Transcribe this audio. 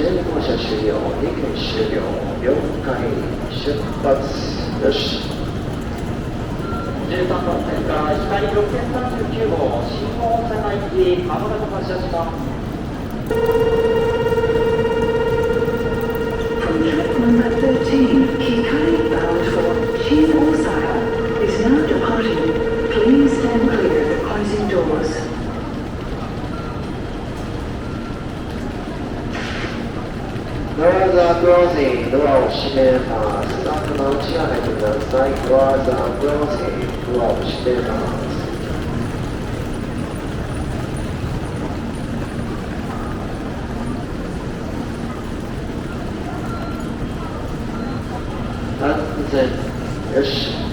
12号車終了、2件終了、了解、出発よし。13番線から光639号、新大阪行き、まもなく発車します。From track number 13, Hikari bound for Shin Osaka is now departing. Please stand clear of the closing doors. ドアーズアクロージング、ドアを閉めます。スタッフの内側にください。ドアーズアクロージング、ドアを閉めます。安全よし。